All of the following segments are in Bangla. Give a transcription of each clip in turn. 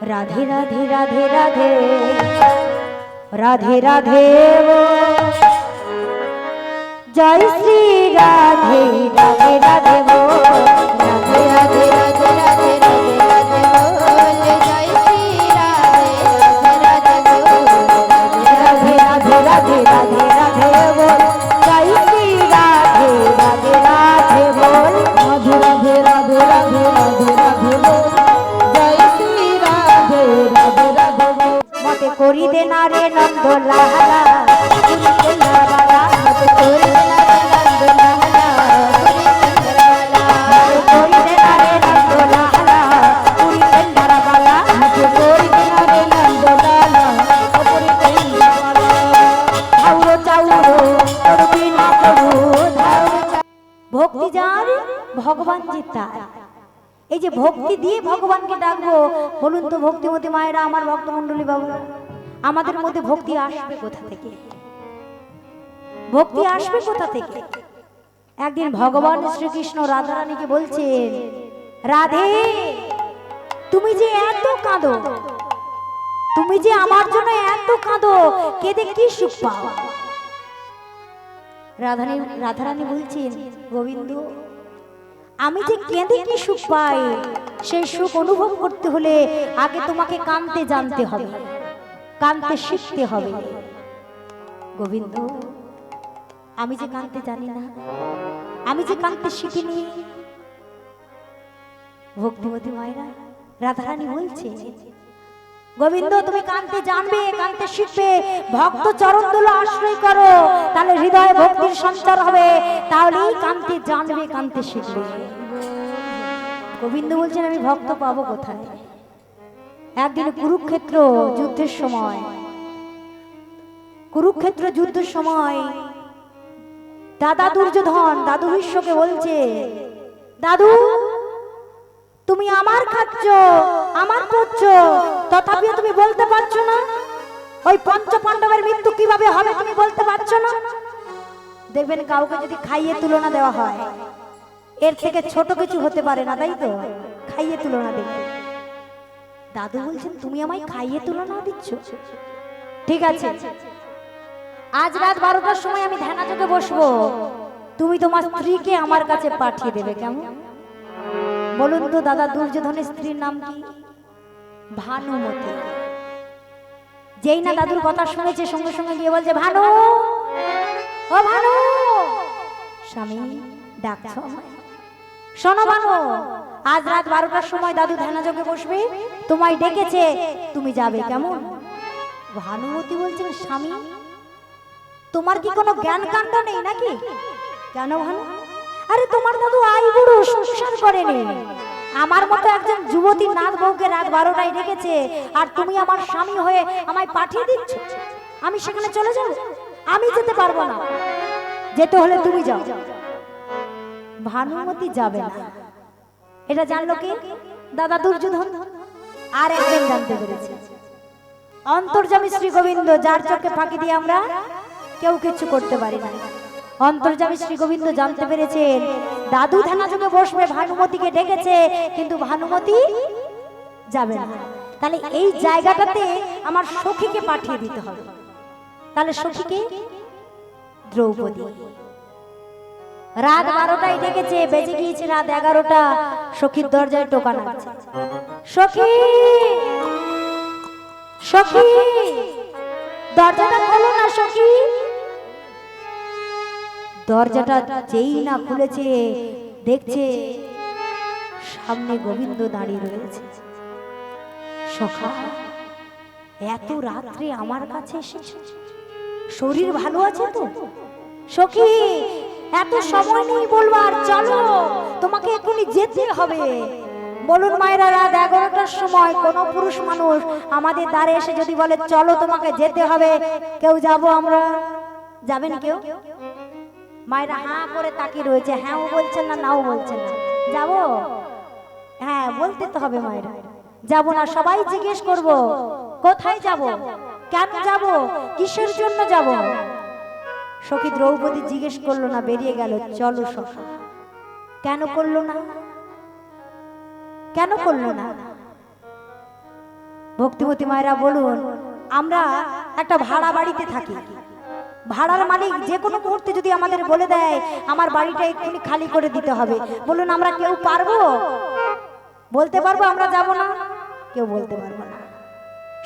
राधे राधे राधे राधे राधे राधे जय श्री राधे राधे राधे बोल राधे राधे राधे राधे राधे राधे बोल जय श्री राधे राधे राधे बोल राधे राधे राधे राधे राधे बोल जय श्री राधे राधे राधे बोल राधे राधे राधे राधे राधे बोल जय श्री राधे राधे राधे बोल मते करी दे ना रे नंद लाला ভক্তি যার ভগবান যে তার। এই যে ভক্তি দিয়ে ভগবানকে ডাকবো, বলুন তো ভক্তিমতী মায়েরা, আমার ভক্তমণ্ডলী বাবা, আমাদের মধ্যে ভক্তি আসবে কোথা থেকে? ভক্তি আসবে কোথা থেকে? একদিন ভগবান শ্রীকৃষ্ণ রাধারানীকে বলছেন, রাধে তুমি যে এত কাঁদো, তুমি যে আমার জন্য এত কাঁদো, কেঁদে কি সুখ পাও? রাধারানী বলছেন, গোবিন্দ আমি যে কেঁদে কি সুখ পাই, সেই সুখ অনুভব করতে হলে আগে তোমাকে কাঁদতে জানতে হবে, কাঁদতে শিখতে হবে। গোবিন্দ আমি যে কাঁদতে জানি না, আমি যে কাঁদতে শিখিনি। ভক্তিমতী মায়েরা, রাধারানী বলছে, গোবিন্দ তুমি কাঁদতে জানবে, কাঁদতে শিখবে, ভক্ত চরণ ধুলো আশ্রয় করো, তাহলে হৃদয়ে ভক্তির সঞ্চার হবে, তাহলেই কাঁদতে জানবে, কাঁদতে শিখবে। গোবিন্দ বলছেন, আমি ভক্ত পাবো কোথায়? একদিন কুরুক্ষেত্র যুদ্ধের সময়, কুরুক্ষেত্র যুদ্ধের সময় দাদা দুর্যোধন দাদু ভীষ্মকে বলছে, দাদু তুমি আমার খাচ্ছ, আমার পড়ছ, তথাপিও তুমি বলতে পারছো না ওই পঞ্চ পাণ্ডবের মৃত্যু কিভাবে হবে, তুমি বলতে পারছো না। দেখবেন কাউকে যদি খাইয়ে তুলনা দেওয়া হয়, এর থেকে ছোট কিছু হতে পারে না, তাই তো? খাইয়ে তুলনা দেবে। দাদু বলছেন, তুমি আমায় খাইয়ে তুলনা দিচ্ছ? ঠিক আছে, আজ রাত 12টার সময় আমি ধ্যানাযোগে বসবো, তুমি তোমার স্ত্রীকে আমার কাছে পাঠিয়ে দেবে, কেমন? বলুন তো দাদা দুর্যোধনের স্ত্রীর নাম কি? ভানুমতি। যেই না দাদুর কথা শুনেছে, সঙ্গে সঙ্গে গিয়ে বলছে, ভানু, ও ভানু, স্বামী ডাকছো? শোনো ভানু, আজ রাত 12টার সময় দাদু ধ্যানাযোগে বসবে, তোমায় ডেকেছে, তুমি যাবে, কেমন? ভানুমতি বলছেন, স্বামী তোমার কি কোনো জ্ঞান কাণ্ড নেই নাকি? কেন ভানু? আরে তোমার দাদু আই বুড়ো, সংসার করেনি, আমার মতো একজন যুবতী নাথ বউকে রাত 12টায় ডেকেছে, আর তুমি আমার স্বামী হয়ে আমায় পাঠিয়ে দিচ্ছ, আমি সেখানে চলে যাব? আমি যেতে পারবো না, যেতে হলে তুমি যাও। ভানুমতি যাবে না। এটা জানলো কি? দাদা দুর্যোধন। আর একজন জানতে পেরেছে, অন্তর্যামী শ্রী গোবিন্দ, যার চোখে ফাঁকি দিয়ে আমরা কেউ কিছু করতে পারি না। অন্তর্যামী শ্রী গোবিন্দ জানতে পেরেছেন দাদু ধ্যানাযোগে বসবে, ভানুমতিকে ডেকেছে, কিন্তু ভানুমতি যাবে না। তাহলে এই জায়গাটাতে আমার সখীকে পাঠিয়ে দিতে হবে। তাহলে সখীকে? দ্রৌপদী। রাত 12টায় ডেকেছে, বেজে গিয়েছে রাত 11টা, সখীর দরজায় টোকা নাড়ছে, সখী, সখী দরজাটা খোলো না সখী। দরজাটা যেই না খুলেছে, দেখছে সামনে গোবিন্দ দাঁড়িয়ে রয়েছে। সখা এত রাত্রে আমার কাছে এসেছে, শরীর ভালো আছে তো? সখী এত সময় নেই বলবার, চলো তোমাকে এখনই যেতে হবে। বলুন মায়েরা, রাত 11টার সময় কোন পুরুষ মানুষ আমাদের দ্বারে এসে যদি বলে চলো তোমাকে যেতে হবে, কেউ যাব? আমরা যাবেন কেউ? মায়েরা হাঁ করে তাকিয়ে রয়েছে, হ্যাঁও বলছেন না, নাও বলছেন না। যাবো? হ্যাঁ বলতে তো হবে মায়েরা। যাবো না? সবাই জিজ্ঞেস করব, কোথায় যাব, কেন যাব, কিসের জন্য যাব? সখী দ্রৌপদী জিজ্ঞেস করলো না, বেরিয়ে গেল, চলো সখা। কেন করলো না? কেন করলো না? ভক্তিমতী মায়েরা বলুন, আমরা একটা ভাড়া বাড়িতে থাকি, ভাড়ার মালিক যে কোনো মুহূর্তে যদি আমাদের বলে দেয় আমার বাড়িটা এক্ষুনি খালি করে দিতে হবে, বলুন আমরা কেউ পারবো? বলতে পারবো আমরা যাব না? কেউ বলতে পারবো না।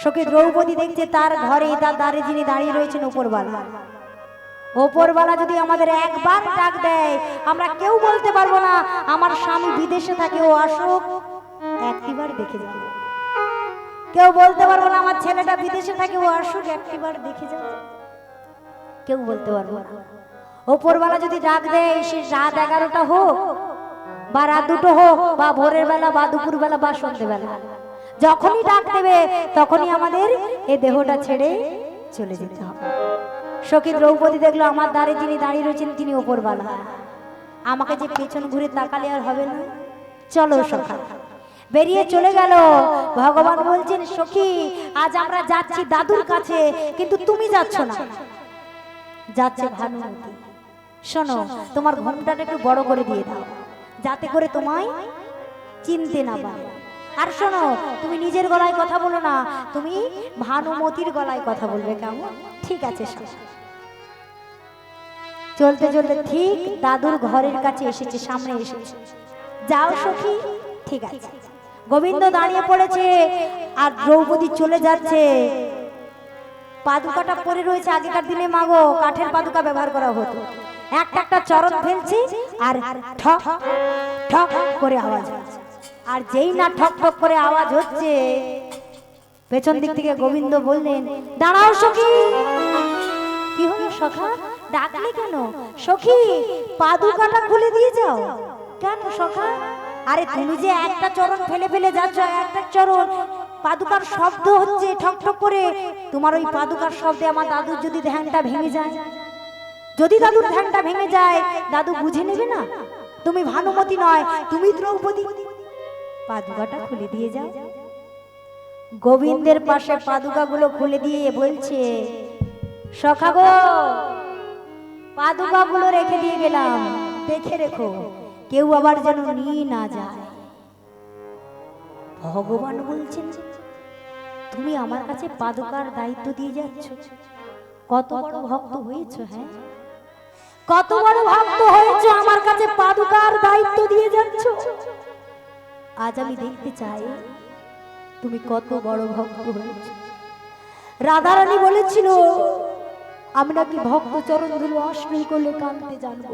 সখী দ্রৌপদী দেখছে তার ঘরে তার দ্বারে যিনি দাঁড়িয়ে রয়েছেন উপরওয়ালা, ওপরওয়ালা যদি আমাদের একবার ডাক দেয় আমরা কেউ বলতে পারবো না আমার স্বামী বিদেশে থাকে, ও আসুক একটিবার দেখে যাবে। কেউ বলতে পারবো না আমার ছেলেটা বিদেশে থাকে, ও আসুক একটিবার দেখে যাবে। কেউ বলতে পারবো না। ওপরওয়ালা যদি ডাক দেয় সে রাত 11টা হোক বা রাত 2টো হোক বা ভোরের বেলা বা দুপুর বেলা বা সন্ধ্যেবেলা, যখনই ডাক দেবে তখনই আমাদের এই দেহটা ছেড়ে চলে যেতে হবে। সখী দ্রৌপদী দেখলো আমার দ্বারে যিনি দাঁড়িয়ে রয়েছেন তিনি ওপরওয়ালা, আমাকে যে পেছন ঘুরে তাকালে আর হবে না, চলো সখা। বেরিয়ে চলে গেল। ভগবান বলছেন সখী আজ আমরা যাচ্ছি দাদুর কাছে, কিন্তু তুমি যাচ্ছ না, যাচ্ছে ভানুমতি। শোনো তোমার ঘোমটাটা একটু বড় করে দিয়ে দাও যাতে করে তোমায় চিনতে না পারে। আর শোনো তুমি নিজের গলায় কথা বলো না, তুমি ভানুমতির গলায় কথা বলবে, কেমন? ঠিক আছে। চলতে চলতে ঠিক দাদুর ঘরের কাছে এসেছে, সামনে এসেছে। যাও সখী, ঠিক আছে। গোবিন্দ দাঁড়িয়ে পড়েছে আর দ্রৌপদী চলে যাচ্ছে। পাদুকাটা পরে রয়েছে, আগেকার দিনে মাগো কাঠের পাদুকা ব্যবহার করা হতো। একটা চরণ ফেলছে আর ঠক ঠক করে আওয়াজ হচ্ছে, আর যেই না ঠক ঠক করে আওয়াজ হচ্ছে পেছন দিক থেকে গোবিন্দ বললেন দাঁড়াও সখী। কি হলো সখা, ডাকলে কেন? সখী পাদুকাটা খুলে দিয়ে যাও। কেন সখা? আরে তুমি যে একটা চরণ ফেলে ফেলে যাচ্ছ, একটা চরণ পাদুকার শব্দ হচ্ছে ঠক ঠক করে, তোমার ওই পাদুকার শব্দে আমার দাদুর যদি ধ্যানটা ভেঙে যায়, যদি দাদুর ধ্যানটা ভেঙে যায় দাদু বুঝে নেবে না তুমি ভানুমতি নয়, তুমি দ্রৌপদী। পাদুকাটা খুলে দিয়ে যাও। গোবিন্দের পাশে পাদুকাগুলো খুলে দিয়ে বলছে সখা গো, পাদুকাগুলো রেখে দিয়ে গেলাম, দেখে রেখো কেউ আবার যেন নিয়ে না যায়। ভগবান বলছেন তুমি আমার কাছে পাদুকার দায়িত্ব দিয়ে যাচ্ছ, কত বড় ভক্ত হয়েছ। হ্যাঁ, কত বড় ভক্ত হয়েছ, আমার কাছে পাদুকার দায়িত্ব দিয়ে যাচ্ছ। আজ আমি দেখতে চাই তুমি কত বড় ভক্ত হয়েছ। রাধারানী বলেছিল আমি নাকি ভক্ত চরণ ধুলো আশ্রয় করলে কাঁদতে জানবো,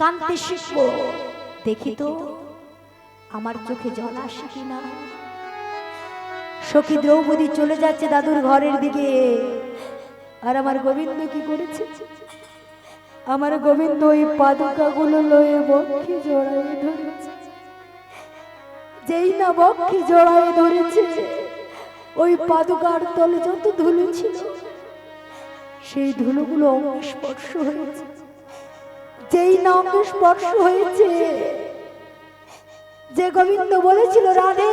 কাঁদতে শিখবো। দেখি তো আমার চোখে জল আসে কিনা। সখী দ্রৌপদী চলে যাচ্ছে দাদুর ঘরের দিকে, আর আমার গোবিন্দ কি করেছে? আমার গোবিন্দ ওই পাদুকাগুলো লয়ে বক্ষে জড়াই ধরেছে। যেই না বক্ষে জড়াই ধরেছে ওই পাদুকার তলে যত ধুলো ছিল সেই ধুলোগুলো অঙ্গ স্পর্শ হয়েছে। যেই না অঙ্গ স্পর্শ হয়েছে, যে গোবিন্দ বলেছিল রাধে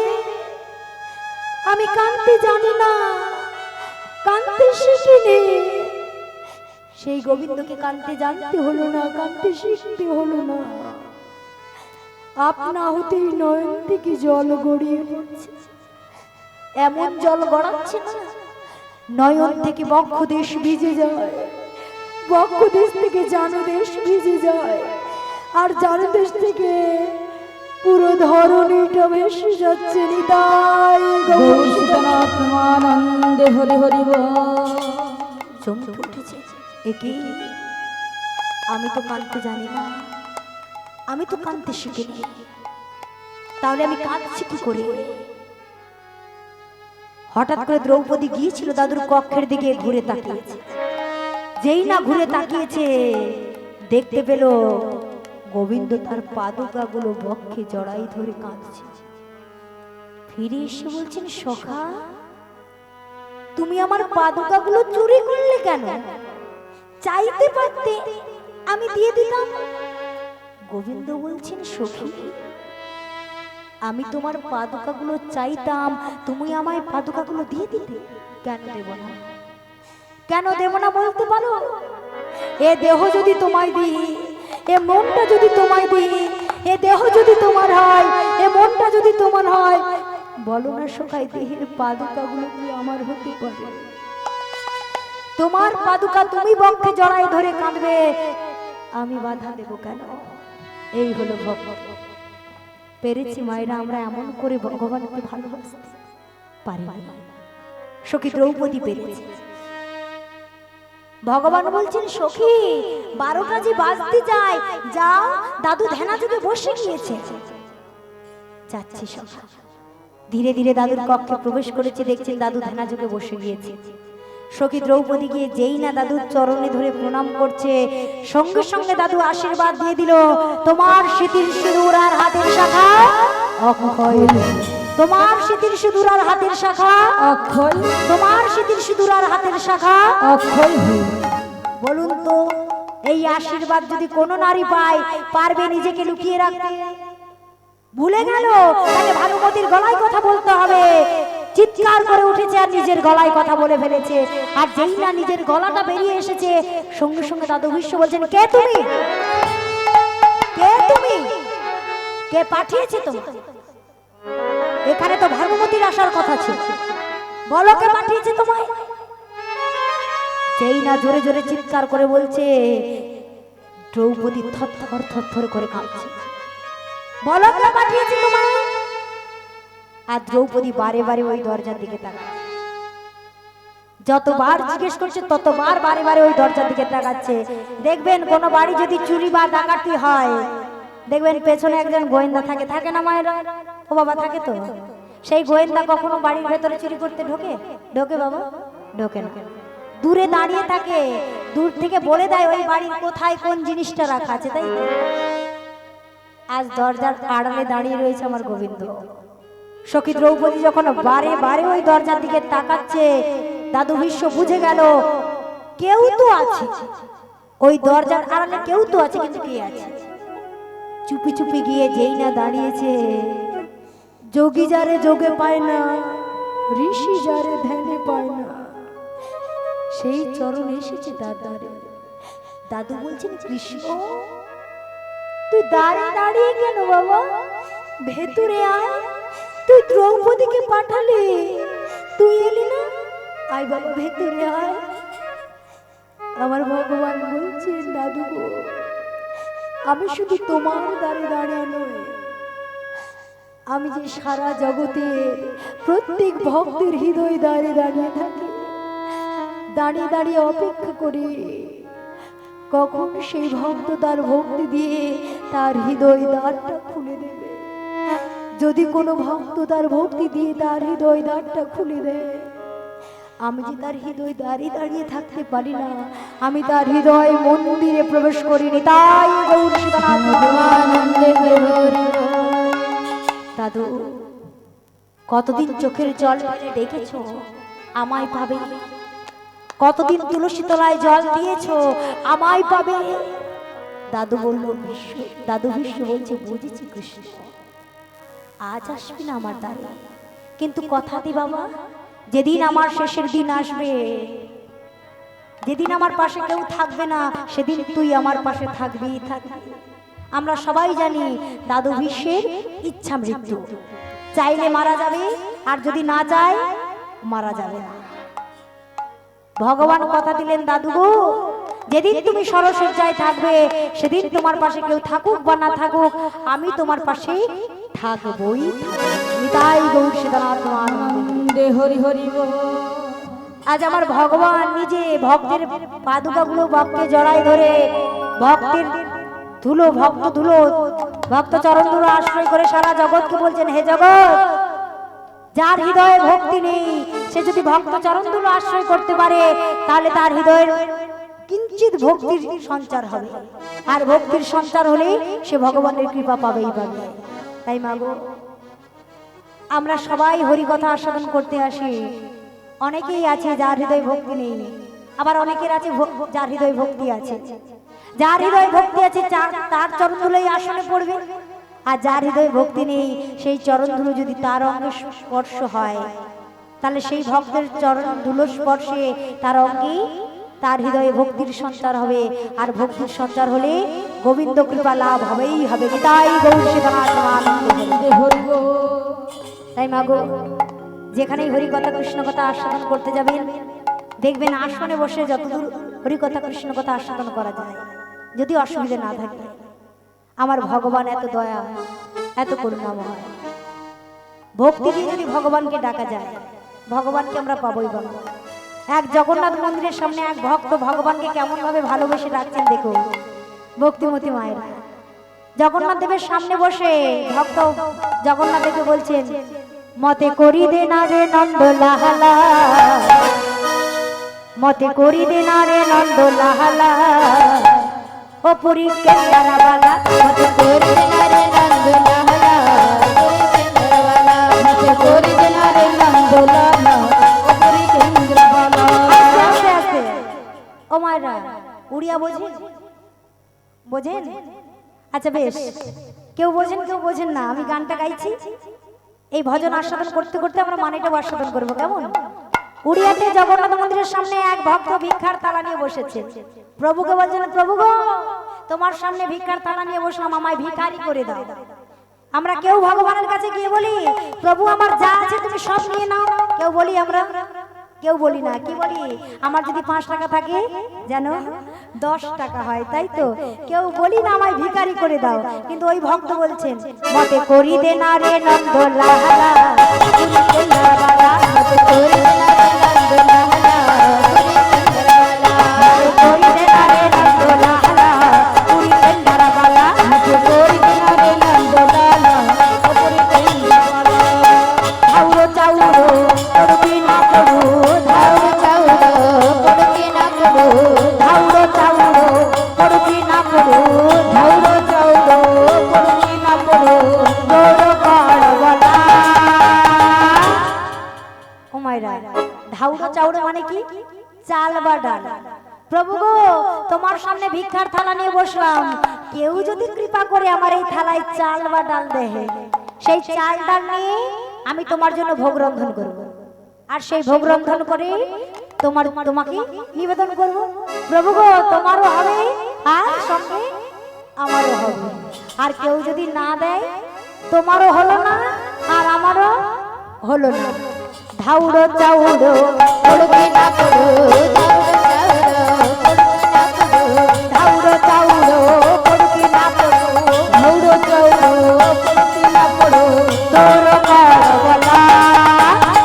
আমি কাঁদতে জানি না, কাঁদতে শিখিনি, সেই গোবিন্দকে কাঁদতে জানতে হলো না, কাঁদতে শিখতে হলো না। আপনা হতেই নয়ন থেকে জল গড়িয়ে পড়ছে, এমন জল গড়াচ্ছে না নয়ন থেকে বক্ষ দেশ ভিজে যায়, বক্ষ দেশ থেকে জানুদেশ ভিজে যায়, আর জানুদেশ থেকে পুরো ধরণীটা ভেসে যাচ্ছে। নিতাই গৌরীনাথমানন্দে হরি হরি চমকে উঠেছে। একে আমি তো কাঁদতে জানি না, আমি তো কাঁদতে শিখিনি, তাহলে আমি কাঁদছি কি করে? হঠাৎ করে দ্রৌপদী গিয়েছিল দাদুর কক্ষের দিকে, ঘুরে তাকিয়েছে। যেই না ঘুরে তাকিয়েছে দেখতে পেল গোবিন্দ তার পাদুকাগুলো বক্ষে জড়াই ধরে কাঁদছে। ফিরে এসে বলছেন সখা তুমি আমার পাদুকাগুলো চুরি করলে কেন? চাইতে পারতে, আমি দিয়ে দিতাম। গোবিন্দ বলছেন সখী আমি তোমার পাদুকাগুলো চাইতাম, তুমি আমায় পাদুকাগুলো দিয়ে দিতে। কেন দেব না? কেন দেব না বলতে পারো? এ দেহ যদি তোমায় দিই, এ মনটা যদি তোমায় দিই, এ দেহ যদি তোমার হয়, এ মনটা যদি তোমার হয়, বলো না সখাই, দেহের পাদুকাগুলো কি আমার হতে পারে? তোমার পাদুকা তুমি বক্ষে জড়াই ধরে কাঁদবে, আমি বাধা দেব কেন? এই হলো ভক্ত। পেরেছি মায়েরা আমরা এমন করে ভগবানকে ভালোবাসতে পারি। সখী দ্রৌপদী পেরেছে। ভগবান বলছেন সখী 12টা যে বাজতে যায়, যাও দাদু ধ্যানা যুগে বসে গিয়েছে। যাচ্ছি সখা। ধীরে ধীরে দাদুর কক্ষে প্রবেশ করেছে, দেখছেন দাদু ধ্যানা যুগে বসে গিয়েছে। সখী দ্রৌপদী গিয়ে যেই না দাদুর চরণে ধরে প্রণাম করছে, সঙ্গে সঙ্গে দাদু আশীর্বাদ দিয়ে দিল, তোমার স্মৃতির সিঁদুর আর হাতের শাখা অক্ষয়। তোমার স্মৃতির সিঁদুর আর হাতের শাখা অক্ষয়। তোমার স্মৃতির সিঁদুর আর হাতের শাখা অক্ষয়। বলুন তো এই আশীর্বাদ যদি কোনো নারী পায়, পারবে নিজেকে লুকিয়ে রাখতে? ভুলে গেল তাকে ভানুমতির গলায় কথা বলতে হবে। চিৎকার করে উঠেছে আর নিজের গলায় কথা বলে ফেলেছে। আর যেই না নিজের গলাটা বেরিয়ে এসেছে, সঙ্গে সঙ্গে দাদু ভীষ্ম বলছেন, কে তুমি? কে তুমি? কে পাঠিয়েছে তোমাকে? এখানে তো ভানুমতির আসার কথা ছিল, বলো কে পাঠিয়েছে তোমায়? যেই না জোরে জোরে চিৎকার করে বলছে, দ্রৌপদী থরথর থরথর করে কাঁপছে, বলো কে পাঠিয়েছে তোমায়? আর দ্রৌপদী বারে বারে ওই দরজার দিকে তাকাচ্ছে। যতবার জিজ্ঞেস করছে ততবার বারে বারে ওই দরজার দিকে তাকাচ্ছে। দেখবেন কোন বাড়ি যদি চুরি বা ডাকাতি হয়, দেখবেন পেছনে একজন গোয়েন্দা থাকে, থাকে না মায়েরা? ও বাবা থাকে তো। সেই গোয়েন্দা কখনো বাড়ির ভেতরে চুরি করতে ঢোকে? ঢোকে বাবা? ঢোকে না। দূরে দাঁড়িয়ে থাকে, দূর থেকে বলে দেয় ওই বাড়ির কোথায় কোন জিনিসটা রাখা আছে, তাই আজ দরজার আড়ালে দাঁড়িয়ে রয়েছে আমার গোবিন্দ। সখী দ্রৌপদী যখন বারে বারে ওই দরজার দিকে তাকাচ্ছে, দাদু ভীষ্ম বুঝে গেল কেউ তো আছে ওই দরজার আড়ালে, কেউ তো আছে, কিন্তু কে আছে? চুপি চুপি গিয়ে যেই না দাঁড়িয়েছে, যোগী যারে যোগে পায় না, ঋষি যারে ধ্যানে পায় না, সেই চরণ এসেছে দাদারে। দাদু বলছেন, কৃষ্ণ তুই দাঁড়িয়ে দাঁড়িয়ে কেন বাবা? ভেতরে আয়, তুই দ্রৌপদীকে পাঠালি, তুই এলি না? আয় বাবা ভেতরে আয়। আমার ভগবান বলছেন, দাদু গো আমি শুধু তোমার দ্বারে দাঁড়িয়ে নই, আমি যে সারা জগতের প্রত্যেক ভক্তের হৃদয় দ্বারে দাঁড়িয়ে থাকি, দাঁড়িয়ে দাঁড়িয়ে অপেক্ষা করি কখন সেই ভক্ত তার ভক্তি দিয়ে তার হৃদয় দ্বারটা খুলে দেবে। যদি কোনো ভক্ত তার ভক্তি দিয়ে তার হৃদয় দ্বারটা খুলে দেয়, আমি যে তার হৃদয় দাঁড়িয়ে দাঁড়িয়ে থাকতে পারি না, আমি তার হৃদয় মন্দিরে প্রবেশ করিনি। তাই দাদু কতদিন চোখের জল ফেলে ডেকেছ আমায় পাবে, কতদিন তুলসী তলায় জল দিয়েছ আমায় পাবে। দাদু বলল, দাদু ভীষ্ম বলছে, বুঝেছি কৃষ্ণ, আজ আসবি না আমার দ্বারে, কিন্তু কথা দি বাবা, যেদিন আমার শেষের দিন আসবে, যেদিন আমার পাশে কেউ থাকবে না, সেদিন তুই আমার পাশে থাকবি থাকবি। আমরা সবাই জানি দাদু ভীষ্মের ইচ্ছা মৃত্যু, চাইলে মারা যাবে, আর যদি না চায় মারা যাবে না। ভগবান কথা দিলেন, দাদু গো যেদিন তুমি সরসজ্জায় থাকবে, সেদিন তোমার পাশে কেউ থাকুক বা না থাকুক, আমি তোমার পাশে থাকবই। তাই গৌর সীতানাথ আনন্দে হরি হরি বল। আজ আমার ভগবান নিজে ভক্তের পাদুকাগুলো ভক্তে জড়ায় ধরে, ভক্তের ধুলো, ভক্ত ধুলো, ভক্ত চরণ ধুলো আশ্রয় করে সারা জগৎকে বলছেন, হে জগৎ, যার হৃদয়ে ভক্তি নেই সে যদি ভক্ত চরণ ধুলো আশ্রয় করতে পারে, তাহলে তার হৃদয়ের কিঞ্চিত ভক্তির সঞ্চার হবে, আর ভক্তির সঞ্চার হলেই সে ভগবানের কৃপা পাবেই পাবে। তাই মাগো, আমরা সবাই হরি কথা আস্বাদন করতে আসি। অনেকেই আছে যার হৃদয় ভক্তি নেই, আবার অনেকের আছে যার হৃদয় ভক্তি আছে। যার হৃদয় ভক্তি আছে তার চরণ ধুলোই আসনে পড়বে, আর যার হৃদয় ভক্তি নেই সেই চরণ ধুলো যদি তার অঙ্গে স্পর্শ হয়, তাহলে সেই ভক্তের চরণ ধুলো স্পর্শে তার অঙ্গেই তার হৃদয়ে ভক্তির সঞ্চার হবে, আর ভক্তির সঞ্চার হলে গোবিন্দ কৃপা লাভ হবেই হবে। তাই গৌর সীতানাথ আনন্দে হরি বল। তাই মাগো যেখানেই হরিকথা কৃষ্ণ কথা আস্বাদন করতে যাবেন দেখবেন আসনে বসে যতদূর হরিকথা কৃষ্ণ কথা আস্বাদন করা যায়, যদি অসুবিধা না থাকে। আমার ভগবান এত দয়া এত করুণাময়, ভক্তি দিয়ে যদি ভগবানকে ডাকা যায় ভগবানকে আমরা পাবই পাবো। এক জগন্নাথ মন্দিরের সামনে এক ভক্ত ভগবানকে কেমন ভাবে ভালোবেসে ডাকছেন দেখো, ভক্তিমতী মায়েরা। জগন্নাথ দেবের সামনে বসে ভক্ত জগন্নাথ দেবকে বলছেন, মতে করি দে না রে নন্দ লাহালা, মতে করি দে না রে নন্দ লাহালা, ও পুরী কেন্দ্রাবালা, মতে করি দে না রে নন্দ লাহালা, মতে করি দে না রে নন্দ লাহালা, ও পুরী কেন্দ্রাবালা। আস্তে আস্তে ও মায়েরা, উড়িয়া বোঝেন? বোঝেন? আচ্ছা বেশ, কেউ বোঝেন কেউ বোঝেন না, আমি গানটা গাইছি, এই ভজন আস্বাদন করতে করতে আমরা মানেটা আস্বাদন করবো, কেমন? উড়িয়াতে জগন্নাথ মন্দিরের সামনে এক ভক্ত ভিক্ষার তালা নিয়ে বসেছে। প্রভুকে বলছেন, প্রভু গো তোমার সামনে ভিক্ষার তালা নিয়ে বসলাম, আমায় ভিখারি করে দাও। আমরা কেউ ভগবানের কাছে গিয়ে বলি, প্রভু আমার যা আছে তুমি সব নিয়ে নাও, কেউ বলি আমরা? কেউ বলি না। কি বলি? আমার যদি 5 টাকা থাকে যেন 10 টাকা হয়, তাই তো? কেউ বলি না আমায় ভিখারি করে দাও। কিন্তু ওই ভক্ত বলছেন, মতে করি দে না রে নন্দ লাহালা, পুরী কেন্দ্রাবালা, মতে করি দে না রে নন্দ লাহালা, পুরী কেন্দ্রাবালা, মতে করি দে না রে নন্দ লাহালা, পুরী কেন্দ্রাবালা, মতে করি দে না রে নন্দ লাহালা, পুরী কেন্দ্রাবালা। আউরো চাউরো করবি না করু, ধাউরো চাউরো করবি না করু, ধাউরো চাউরো করবি না করু, ধাউরো চাউরো করবি না করু, গৌর কারবালা। ও মায়েরা, ধাউরো চাউরো মানে কি? চাল বা ডাল। প্রভু গো তোমার সামনে ভিক্ষার থালা নিয়ে বসলাম, কেউ যদি কৃপা করে আমার এই থালায় চাল বা ডাল দেয়, সেই চাল ডাল নিয়ে আমি তোমার জন্য ভোগ রন্ধন করব, আর সেই ভোগ রন্ধন করে তোমাকে নিবেদন করব। প্রভু গো তোমারও হবে আর সঙ্গে আমারও হবে। আর কেউ যদি না দেয়, তোমারও হলো না আর আমারও হলো না। ধাউড়ো চাউড়ো করবি না করো, ধাউড়ো চাউড়ো করবি না করো, ধাউড়ো চাউড়ো করবি না করো, তোর কারবালা।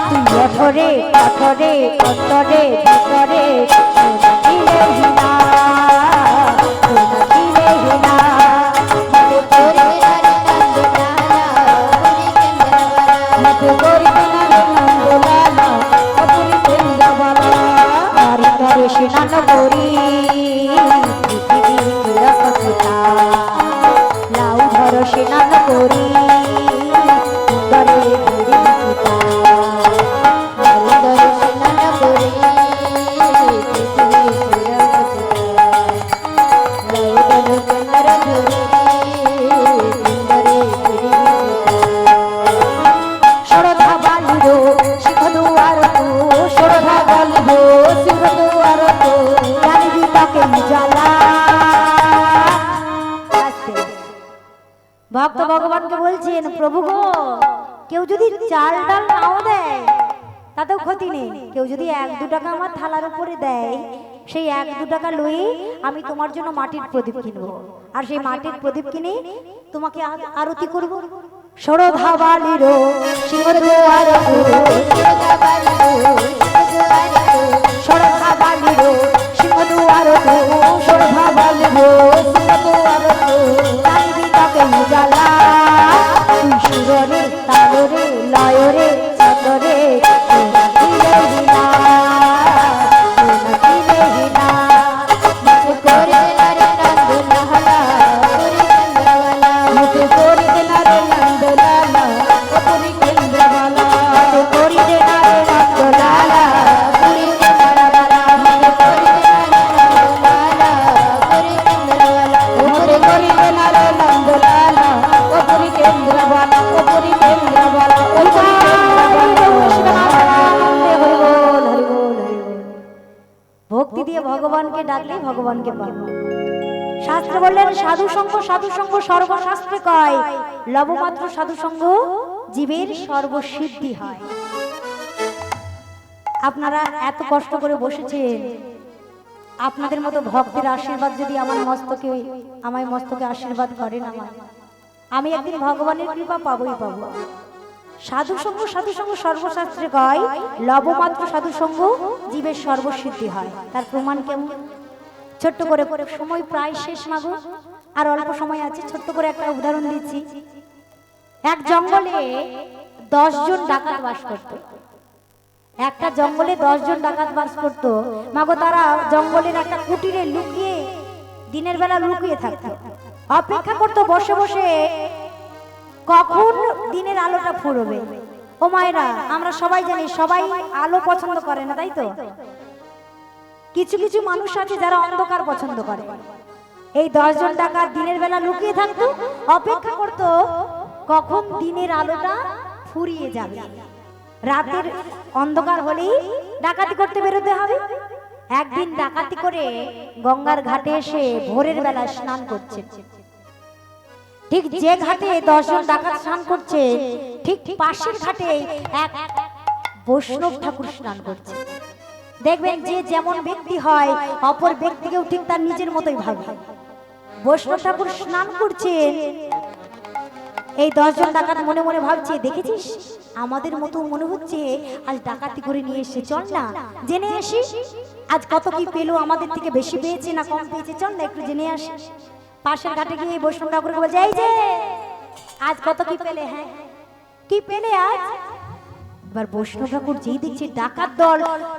তুই অথরে অথরে অন্তরে ভিতরে দিলে হিনা, দিলে হিনা, মতে করি না রে নন্দ লালা, পুরী কেন্দ্রাবালা, মতে করি না রে নন্দ লালা, পুরী কেন্দ্রাবালা। তারি তারি স্নান করি পৃথিবী চিরকথিতা, লাউ ধর স্নান করি সুন্দরে ধীরে পিতা, লাউ ধর স্নান করি পৃথিবী চিরকথিতা, লাউ ধর সুন্দর ধরি সুন্দরে ধীরে পিতা। সরধা বালিরো শিখ দুয়ার তু, সরধা বালিরো শিখ দুয়ার তু, জানবি তাকে জ্বালা। ভক্ত ভগবানকে বলছেন, প্রভু গো কেউ যদি চাল ডাল নাও দেয় তাতেও ক্ষতি নেই, কেউ যদি 1-2 টাকা আমার থালার উপরে দেয়, সেই 1-2 টাকা লই আমি তোমার জন্য মাটির প্রদীপ কিনবো, আর সেই মাটির প্রদীপ কিনে তোমাকে আরতি করব। সরধা বালিরো সিংহদুয়ার তু, সরধা বালিরো সিংহদুয়ার তু, সরধা বালিরো সিংহদুয়ার তু, জানবি তাকে জ্বালা। তুই সুররে তালরে লয়রে চন্দরে দিলে হিনা, দিলে হিনা, মতে করি দে না রে নন্দ লাহালা, পুরী কেন্দ্রাবালা, মতে করি দে না রে নন্দ লালা, পুরী কেন্দ্রাবালা, মতে করি দে না রে নন্দ লালা, পুরী কেন্দ্রাবালা, মতে করি দে না রে নন্দ লালা, পুরী কেন্দ্রাবালা, মতে করি দে না রে নন্দ লালা, পুরী কেন্দ্রাবালা, পুরী কেন্দ্রাবালা, পুরী কেন্দ্রাবালা। ভক্তি দিয়ে ভগবানকে ডাকলে ভগবানকে পাবো। শাস্ত্র বললেন, সাধু সঙ্গ সর্বশাস্ত্রে কয়, লবমাত্র সাধু সঙ্গ জীবের সর্বসিদ্ধি হয়। আপনারা এত কষ্ট করে বসেছেন, আপনাদের মতো ভক্তের আশীর্বাদ যদি আমার মস্তকে আশীর্বাদ করেন, আমি একদিন ভগবানের কৃপা পাবই পাবো। সাধু সঙ্গ সর্বশাস্ত্রে কয়, লবমাত্র সাধু সঙ্গ জীবের সর্বসিদ্ধি হয়। তার প্রমাণ কেমন? ছোট্ট করে, সময় প্রায় শেষ মাগো, আর অল্প সময় আছে, ছোট্ট করে একটা উদাহরণ দিচ্ছি। এক জঙ্গলে 10 জন ডাকাত বাস করত। একটা জঙ্গলে 10 জন ডাকাত বাস করত মাগো। তারা জঙ্গলের একটা কুটিরে লুকিয়ে, দিনের বেলা লুকিয়ে থাকতো, অপেক্ষা করতো বসে বসে কখন দিনের আলোটা ফুরবে। ও মায়েরা, আমরা সবাই জানি সবাই আলো পছন্দ করে না, তাই তো? কিছু কিছু মানুষ আছে যারা অন্ধকার পছন্দ করে। এই 10 জন ডাকাত দিনের বেলা লুকিয়ে থাকতো, অপেক্ষা করতো কখন দিনের আলোটা ফুরিয়ে যাবে। রাতের অন্ধকার হলেই ডাকাতি করতে বেরোতে হবে। একদিন ডাকাতি করে গঙ্গার ঘাটে এসে ভোরের বেলা স্নান করছে। ঠিক যে ঘাটে 10 জন ডাকাত স্নান করছে, ঠিক পাশের ঘাটে এক বৈষ্ণব ঠাকুর স্নান করছে। দেখবেন যে যেমন ব্যক্তি হয়, অপর ব্যক্তিকেও ঠিক তার নিজের মতোই ভাবে। বৈষ্ণব ঠাকুর স্নান করছেন, এই 10 জন ডাকাত মনে মনে ভাবছে, দেখেছিস আমাদের মতো মনে হচ্ছে আজ ডাকাতি করে নিয়ে এসে, চল না জেনে আসি আজ কত কি পেলো, আমাদের থেকে বেশি পেয়েছে না কম পেয়েছে, চল না একটু জেনে আসি। পাশের ঘাটে গিয়ে বৈষ্ণব ঠাকুরকে বলছে, এই যে আজ কত কি পেলে? হ্যাঁ, কি পেলে আজ? এবার বৈষ্ণব ঠাকুর যেই দেখছে ডাকাত দল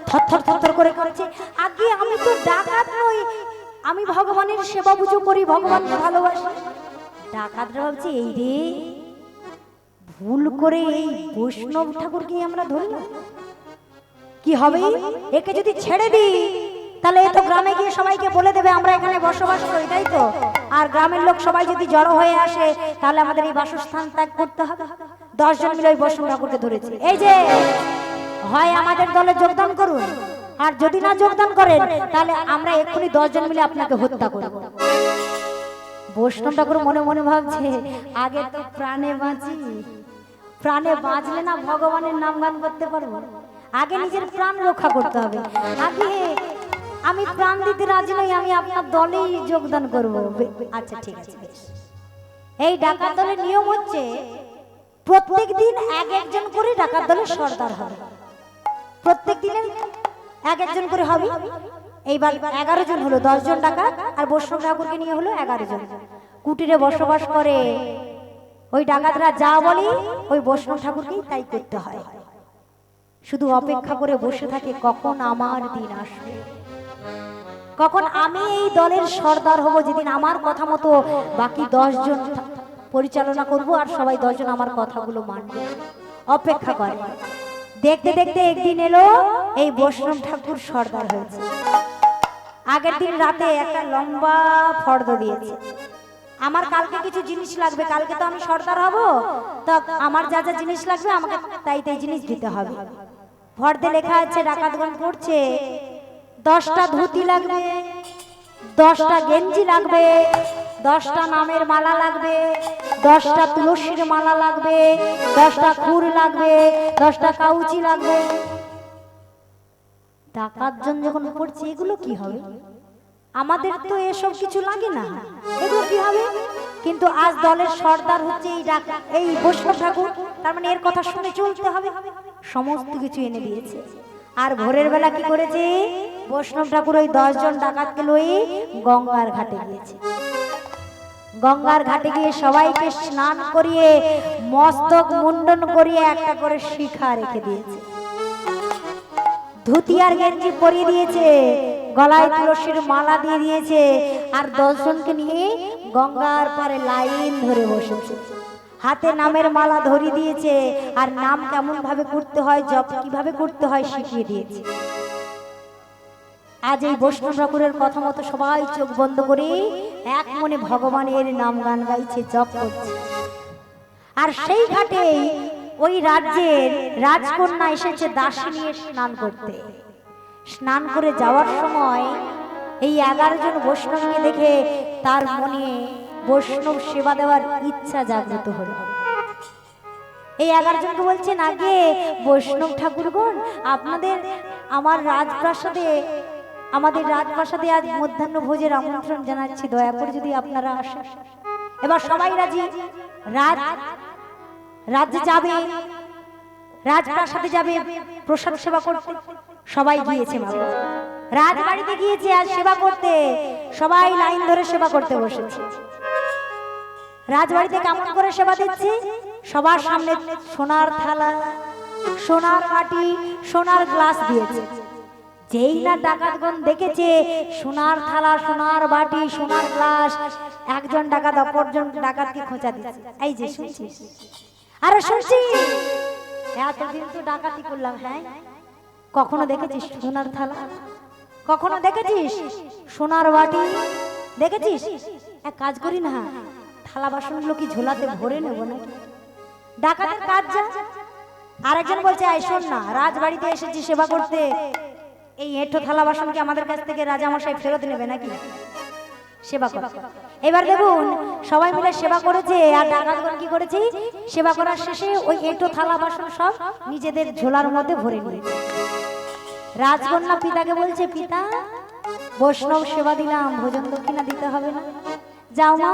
থরথর থরথর করে করছে, আগে আমি তো ডাকাত নই, আমি ভগবানের সেবা পুজো করি, ভগবানকে ভালোবাসি। ডাকাতরা ভাবছে, এই রে ভুল করে এই বৈষ্ণব ঠাকুরকে আমরা ধরলাম, কি হবে? একে যদি ছেড়ে দিই তাহলে এ তো গ্রামে গিয়ে সবাইকে বলে দেবে আমরা এখানে বসবাস করি, তাই তো? আর গ্রামের লোক সবাই যদি জড়ো হয়ে আসে তাহলে আমাদের এই বাসস্থান ত্যাগ করতে হবে। 10 জন মিলে ওই বৈষ্ণব ঠাকুরকে ধরেছে, এই যে হয় আমাদের দলে যোগদান করুন, আর যদি না যোগদান করেন তাহলে আমরা এক্ষুনি 10 জন মিলে আপনাকে হত্যা করব। বৈষ্ণব ঠাকুর মনে মনে ভাবছে, আগে তো প্রাণে বাঁচি, প্রাণে বাঁচলে না ভগবানের নাম গান করতে পারবো, আগে নিজের প্রাণ রক্ষা করতে হবে। আগে আমি প্রাণ দিতে রাজি নই, আমি আপনার দলেই যোগদান করব। আচ্ছা ঠিক আছে। এই ডাকাত দলের নিয়ম হচ্ছে প্রত্যেক দিন এক একজন করে ডাকাত দলের সর্দার হবে, প্রত্যেক দিনের এক একজন করে হবে। এইবার 11 জন হলো, 10 জন ডাকাত আর বৈষ্ণব ঠাকুরকে নিয়ে হলো 11 জন। কুটিরে বসবাস করে ওই ডাকাতরা যা বলে ওই বৈষ্ণব ঠাকুরকেই তাই করতে হয়। শুধু অপেক্ষা করে বসে থাকে কখন আমার দিন আসবে, কখন আমি এই দলের সর্দার হব, যেদিন আমার কথা মতো বাকি 10 জন পরিচালনা করব আর সবাই 10 জন আমার কথাগুলো মানবে। অপেক্ষা করে, দেখতে দেখতে একদিন এলো এই বৈষ্ণব ঠাকুর সর্দার হয়েছে। আগের দিন রাতে একটা লম্বা ফর্দ দিয়েছে, আমার কালকে কিছু জিনিস লাগবে, কালকে তো আমি সর্দার হব, তো আমার যা যা জিনিস লাগবে আমাকে তাই তাই জিনিস দিতে হবে। ফর্দে লেখা আছে, ডাকাতগণ পড়ছে, 10টা ধুতি লাগবে, 10টা গেঞ্জি লাগবে, 10টা নামের মালা লাগবে, 10টা তুলসীর মালা লাগবে, 10টা খুর লাগবে, 10টা কাউচি লাগবে। ডাকাতজন যখন পড়ছে এগুলো কি হবে, আমাদের তো এসব কিছু লাগে না, এগুলো কি হবে? কিন্তু আজ দলের সর্দার হচ্ছে এই বৈষ্ণব ঠাকুর, তার মানে এর কথা শুনে চলতে হবে। সমস্ত কিছু এনে দিয়েছে। আর ভোরের বেলা কি করেছে বৈষ্ণব ঠাকুর? ওই 10 জন ডাকাতকে লই গঙ্গার ঘাটে গিয়েছে। গঙ্গার ঘাটে গিয়ে সবাইকে স্নান করিয়ে মস্তক মুন্ডন করিয়ে একটা করে শিখা রেখে দিয়েছে, ধুতি আর গেঞ্জি পরিয়ে দিয়েছে, গলায় তুলসীর মালা দিয়ে দিয়েছে, আর 10 জনকে নিয়ে গঙ্গার পারে লাইন ধরে বসেছে। হাতে নামের মালা ধরিয়ে দিয়েছে, আর নাম কেমন ভাবে করতে হয়, জপ কিভাবে করতে হয় শিখিয়ে দিয়েছে। আজ এই বৈষ্ণব ঠাকুরের কথা মতো সবাই চোখ বন্ধ করে এক মনে ভগবানের নাম গান গাইছে, জপ করছে। আর সেই ঘাটেই ওই রাজ্যের রাজকন্যা এসেছে দাসী নিয়ে স্নান করতে। স্নান করে যাওয়ার সময় এই 11 জন বৈষ্ণবকে দেখে তার মনে বৈষ্ণব সেবা দেওয়ার ইচ্ছা জাগ্রত হলো। এই 11 জনকে বলছেন, আগে বৈষ্ণব ঠাকুরগণ, আপনাদের আমাদের রাজপ্রাসাদে আজ মধ্যাহ্ন ভোজের আমন্ত্রণ জানাচ্ছি, দয়া করে যদি আপনারা আসেন। এবার সবাই রাজি, রাজ্যে যাবে, রাজপ্রাসাদে যাবে প্রসাদ সেবা করতে। সবাই গিয়েছে, রাজবাড়িতে গিয়েছে আজ সেবা করতে। সবাই লাইন ধরে সেবা করতে বসেছে। রাজবাড়িতে কেমন করে সেবা দিচ্ছে? সবার সামনে সোনার থালা, সোনার বাটি, সোনার গ্লাস দিয়েছে। যেই না ডাকাতগণ দেখেছে সোনার থালা, সোনার বাটি, সোনার গ্লাস, একজন ডাকাত অপরজন ডাকাতকে খোঁচা দিচ্ছে। এই যে শুনছিস? আরে শুনছি, এতদিন তো ডাকাতি করলাম, হ্যাঁ কখনো দেখেছিস সোনার থালা? কখনো দেখেছিস সোনার বাটি? দেখেছিস? এক কাজ করি না, থালা বাসনগুলো কি ঝোলাতে ভরে নেবো নাকি? ডাকাতের কাজ যা। আরেকজন বলছে, আই শোন না, রাজবাড়িতে এসেছি সেবা করতে, এই এঁঠো থালা বাসন কি আমাদের কাছ থেকে রাজামশাই ফেরত নেবে নাকি? সেবা কর। এবার দেখুন সবাই মিলে সেবা করেছে, আর ডাকাতগণ কি করেছে? সেবা করার শেষে ওই এঁঠো থালা বাসন সব নিজেদের ঝোলার মধ্যে ভরে নিয়েছে। রাজকন্যা পিতাকে বলছে, পিতা বৈষ্ণব সেবা দিলাম, ভোজন দক্ষিণা দিতে হবে না? যাও মা,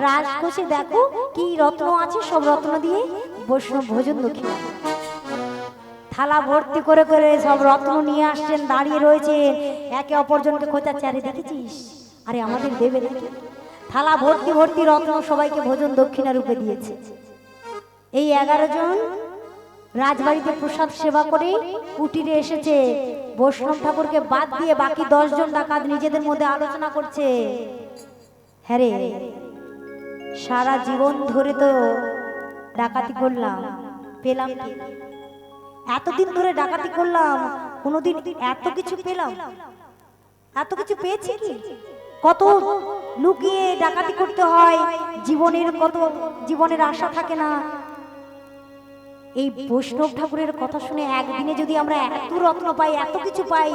রাজকোষে দেখো কি রত্ন আছে, সব রত্ন দিয়ে বৈষ্ণব ভোজন দক্ষিণা। থালা ভর্তি করে করে সব রত্ন নিয়ে আসছেন, দাঁড়িয়ে রয়েছেন, একে অপরজনকে খোঁচাচ্ছে। আরে দেখেছিস? আরে আমাদের দেবে নাকি? থালা ভর্তি ভর্তি রত্ন সবাইকে ভোজন দক্ষিণা রূপে দিয়েছে। এই 11 জন রাজবাড়িতে প্রসাদ সেবা করে কুটিরে এসেছে। বৈষ্ণব ঠাকুরকে বাদ দিয়ে বাকি 10 জন ডাকাত নিজেদের মধ্যে আলোচনা করছে, হ্যাঁ রে, সারা জীবন ধরে তো ডাকাতি করলাম, পেলাম কি? এতদিন ধরে ডাকাতি করলাম, কোনোদিন এত কিছু পেলাম? এত কিছু পেয়েছি কি? কত লুকিয়ে ডাকাতি করতে হয়, জীবনের আশা থাকে না। এই বৈষ্ণব ঠাকুরের কথা শুনে একদিনে যদি আমরা এত রত্ন পাই, এত কিছু পাই,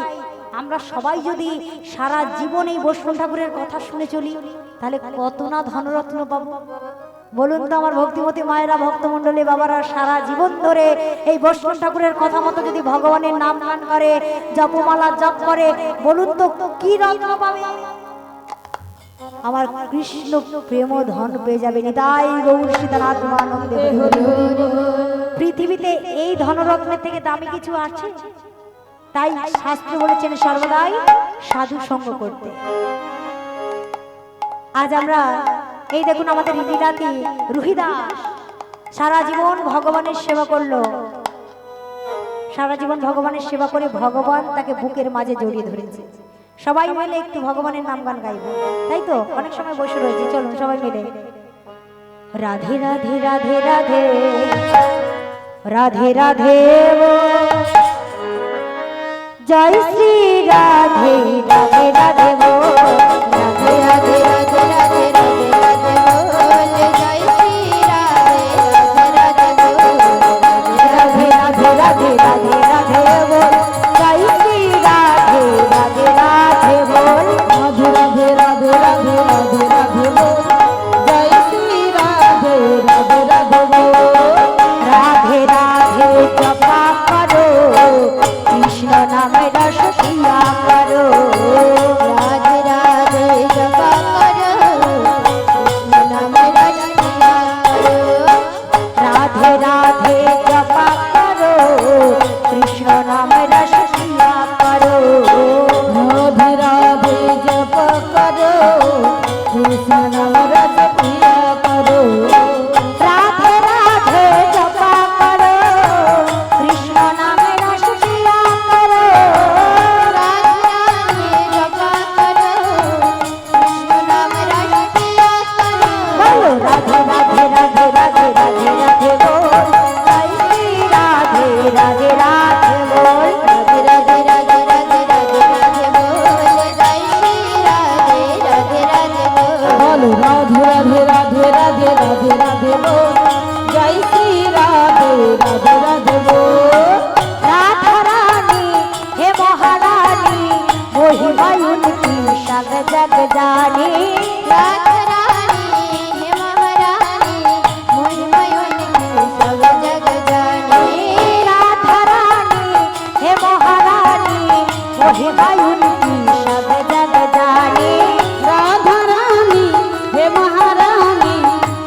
আমরা সবাই যদি সারা জীবন এই বৈষ্ণব ঠাকুরের কথা শুনে চলি, তাহলে কত না ধনরত্ন পাবো। বলুন তো আমার ভক্তিমতী মায়েরা, ভক্তমণ্ডলী বাবারা, সারা জীবন ধরে এই বৈষ্ণব ঠাকুরের কথা মতো যদি ভগবানের নাম গান করে, জপমালা জপ করে, বলুন তো কি রত্ন পাবে? আমার কৃষ্ণ প্রেম ধন পেয়ে যাবে। নিতাই গৌর সীতানাথ আনন্দে। পৃথিবীতে এই ধনরত্নের থেকে দামি কিছু আছে? তাই শাস্ত্র বলেছেন সর্বদাই সাধু সঙ্গ করতে। আজ আমরা এই দেখুন আমাদের লীলাতি রুহিদাস সারা জীবন ভগবানের সেবা করলো, সারা জীবন ভগবানের সেবা করে ভগবান তাকে বুকের মাঝে জড়িয়ে ধরেছে। সবাই মিলে একটু ভগবানের নাম গান গাইব, তাই তো? অনেক সময় বসে রয়েছে, চলুন সবাই মিলে রাধে রাধে রাধে রাধে রাধে রাধে জয় শ্রী রাধে রাধে রাধে রাধে রাধে রাধে রাধে রাধে রাধে জয় শ্রী রাধে রাধে রাধে রাধে রাধে রাধে রাধে জয় শ্রী রাধে রাধে রাধে বল রাধে রাধে রাধে রাধে রাধে রাধে জয় শ্রী রাধে রাধে রাধে রাধে রাধে জপা করো কৃষ্ণ নামে রস পিয়া করো, রাধে রাধে জপা করো কৃষ্ণ নামে রস পিয়া করো, রাধে রাধে জপা করো কৃষ্ণ নামে রস পিয়া করো, রাধে রাধে জপা করো কৃষ্ণ নামে রস পিয়া করো, রাধে রাধে জপা করো কৃষ্ণ নামে রস পিয়া করো, রাধে রাধে জপা করো কৃষ্ণ নামে রস পিয়া করো, বলো রাধে রাধে রাধে রাধে রাধে রাধে বল জয় শ্রী রাধে রাধে রাধে বল রাধে রাধে রাধে রাধে রাধে রাধে বল জয় শ্রী রাধে রাধে রাধে বল, বলো রাধে রাধে রাধে রাধে রাধে রাধে বল জয় শ্রী রাধে রাধে রাধে বল, রাধা রানী হে মহারানী মহিমায়ুন কি সব জগ জানে, রাধা রানী হে মহারানী মহিমায়ুন কি সব জগ মহিমায়ুন কি সব জগ জানে। রাধা রানী হে মহারানী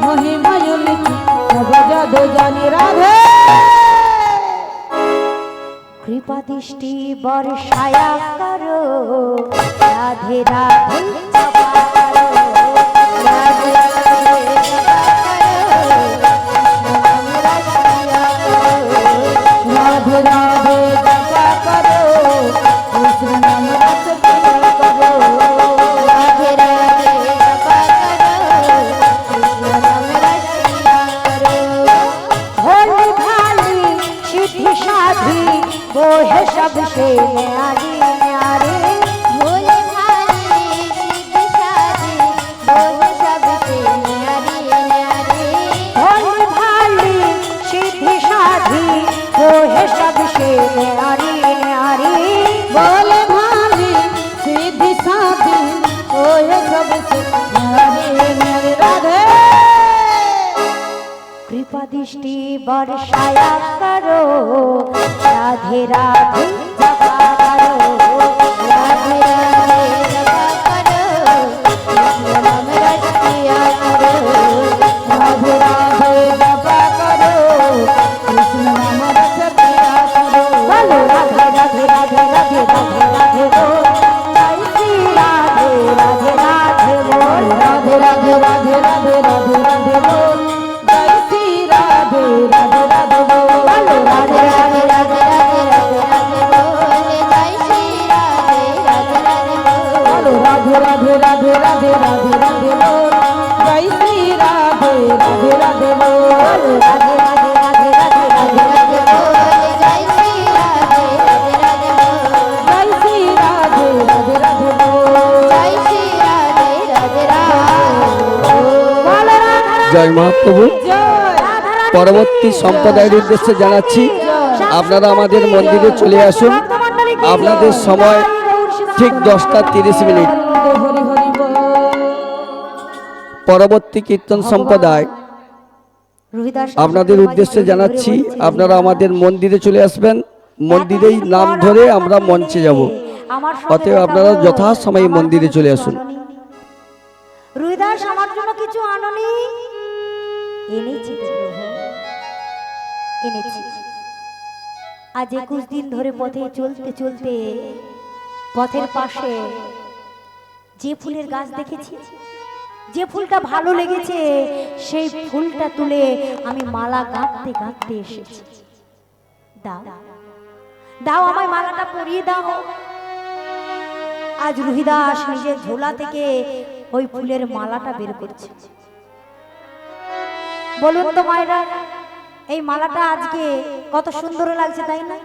মহিমায়ুন কি সব জগ জানে। রাধে কৃপা দৃষ্টি বর্ষায়া করো রাধে রাধে জপা করো রাধে রাধে জপা করো নাম রসিয়া করো রাধে রাধে জপা করো কৃষ্ণ নাম রস পিয়া করো। রাধে রাধে জপা করো কৃষ্ণ নাম রসিয়া করো। भोली भाली सिद्धि साधी वो है सबसे न्यारी न्यारी। भोली भाली सिद्धि साधी वो है सबसे न्यारी न्यारी। भोली भाली सिद्धि साधी वो है सबसे न्यारी न्यारी। बोले भाली सीधी साधी ओए सबसे न्यारी न्यारी। राधे कृपा दृष्टि बरसाया करो राधे राधे जपा करो राधे राधे जपा करो कृष्ण नाम रसिया करो। राधे राधे जपा करो कृष्ण नाम रस पिया करो। बोलो राधे राधे राधे राधे राधे राधे बोल जय श्री राधे राधे राधे बोल राधे राधे राधे राधे राधे राधे बोल जय श्री राधे राधे राधे बोल। बोलो राधे राधे राधे राधे राधे राधे बोल जय श्री राधे राधे राधे बोल। बोलो राधे राधे राधे राधे राधे राधे बोल जय श्री राधे राधे राधे बोल। बोलो राधे राधे राधे राधे राधे राधे बोल जय श्री राधे राधे राधे बोल। जय श्री राधे राधे राधे बोल। जय श्री राधे राधे राधे बोल। জয় মহাপ্রভু। রাধা রাধে পরবর্তী সম্প্রদায়ের উদ্দেশ্যে জানাচ্ছি আপনারা আমাদের মন্দিরে চলে আসুন। আপনাদের সময় ঠিক 10:30। হরি হরি বল। পরবর্তী কীর্তন সম্প্রদায় রোহিদাস আপনাদের উদ্দেশ্যে জানাচ্ছি আপনারা আমাদের মন্দিরে চলে আসবেন। মন্দিরেই নাম ধরে আমরা মঞ্চে যাব। অতএব আপনারা যথাসময়ে মন্দিরে চলে আসুন। রোহিদাস আমার জন্য কিছু আননি। এনেছি তো প্রভু, এনেছি। আজ 21 দিন ধরে পথে চলতে চলতে পথের পাশে যে ফুলের গাছ দেখেছি, যে ফুলটা ভালো লেগেছে সেই ফুলটা তুলে আমি মালা গাঁথতে গাঁথতে এসেছি। দাও দাও আমায় মালাটা পরিয়ে দাও। আজ রোহিদাস নিজের ঝোলা থেকে ওই ফুলের মালাটা বের করছে। বলুন তো মায়েরা, এই মালাটা আজকে কত সুন্দর লাগছে, তাই না?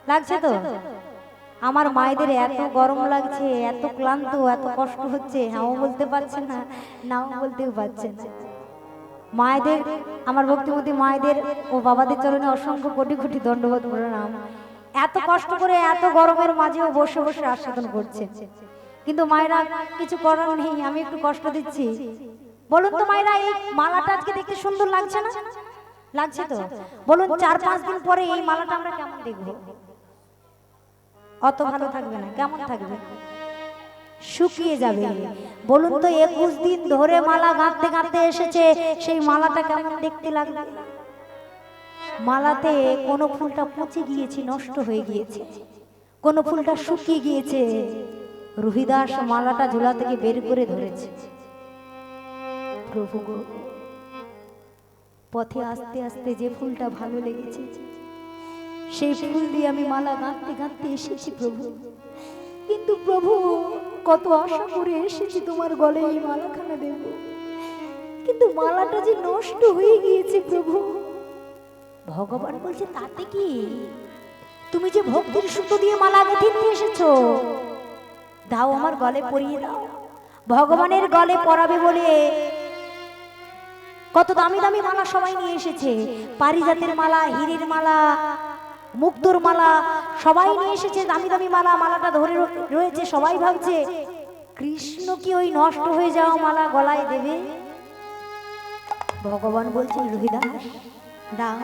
লাগছে তো? আমার মায়েদের এত গরম লাগছে, এত ক্লান্ত, এত কষ্ট হচ্ছে, হ্যাঁও বলতে পারছে না, নাও বলতেও পারছে না। মায়েদের, আমার ভক্তিমতী মায়েদের ও বাবাদের চরণে অসংখ্য কোটি কোটি দণ্ডবোধ প্রণাম। এত কষ্ট করে এত গরমের মাঝেও বসে বসে আস্বাদন করছে। কিন্তু মায়েরা কিছু করার নেই, আমি একটু কষ্ট দিচ্ছি। বলুন তো মায়েরা, এই মালাটা আজকে দেখতে সুন্দর লাগছে না? লাগছে তো? বলুন 4-5 দিন পরে এই মালাটা আমরা কেমন দেখবো? অত ভালো থাকবে না, কেমন থাকবে? শুকিয়ে যাবে। বলুন তো 21 দিন ধরে মালা গাঁথতে গাঁথতে এসেছে, সেই মালাটা কেমন দেখতে লাগবে? মালাতে কোনো ফুলটা পচে গিয়েছে, নষ্ট হয়ে গিয়েছে, কোনো ফুলটা শুকিয়ে গিয়েছে। রোহিদাস মালাটা ঝোলা থেকে বের করে ধরেছে। প্রভু গো, পথে আস্তে আস্তে যে ফুলটা ভালো লেগেছে সেই ফুল দিয়ে আমি মালা গাঁথতে গাঁথতে এসেছি প্রভু। কিন্তু প্রভু, কত আশা করে এসেছি তোমার গলে এই মালাখানা দেব, কিন্তু মালাটা যে নষ্ট হয়ে গিয়েছে প্রভু। ভগবান বলছে তাতে কি, তুমি যে ভক্তির সুতো দিয়ে মালা গেঁথে নিয়ে এসেছো, দাও আমার গলে পরিয়ে দাও। ভগবানের গলে পরাবে বলে কত দামি দামি মালা সবাই নিয়ে এসেছে, পারিজাতের মালা, হীরের মালা, মুক্তোর মালা, সবাই নিয়ে এসেছে দামি দামি মালা। মালাটা ধরে রয়েছে, সবাই ভাবছে কৃষ্ণ কি ওই নষ্ট হয়ে যাওয়া মালা গলায় দেবে? ভগবান বলছেন রোহিদাস, দাও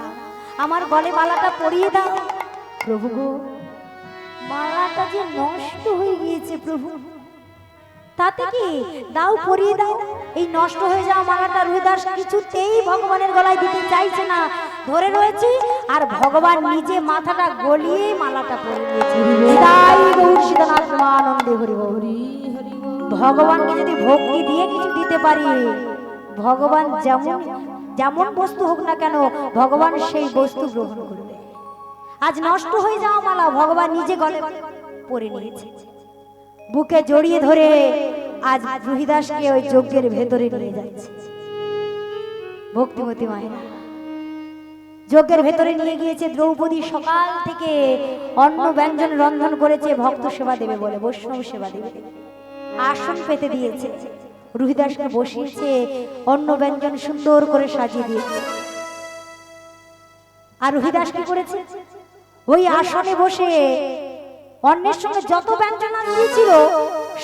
আমার গলে মালাটা পরিয়ে দাও। প্রভু গো, মালাটা ডালটা যে নষ্ট হয়ে গিয়েছে প্রভু, তাতে কি দাও পরিয়ে দাও। এই নষ্ট হয়ে যাওয়া মালাটা রুহিদাস কিছুতেই ভগবানের গলায় দিতে চাইছে না, ধরে রয়েছে। আর ভগবান নিজে মাথাটা গলিয়ে মালাটা পরিয়ে দিয়েছে। হৃদয় গৌর সীতানাথ আনন্দে হরি বল। ভগবানকে যদি ভক্তি দিয়ে কিছু দিতে পারি, ভগবান যেমন যেমন বস্তু হোক না কেন, ভগবান সেই বস্তু গ্রহণ করবে। আজ নষ্ট হয়ে যাওয়া মালা ভগবান নিজে গলে পরে নিয়েছে, বুকে জড়িয়ে ধরে আজ রুহিদাসকে ওই যজ্ঞের ভেতরে নিয়ে যাচ্ছে। ভক্তিমতী মায়েরা যজ্ঞের ভেতরে নিয়ে গিয়েছে। দ্রৌপদী সকাল থেকে অন্ন ব্যঞ্জন রন্ধন করেছে, ভক্ত সেবা দেবে বলে, বৈষ্ণব সেবা দেবে। আসন পেতে দিয়েছে, রুহিদাসকে বসিয়েছে, অন্ন ব্যঞ্জন সুন্দর করে সাজিয়ে দিয়েছে। আর রুহিদাস কি করেছে? ওই আসনে বসে অন্যের সঙ্গে যত ব্যঞ্জন দিয়েছিল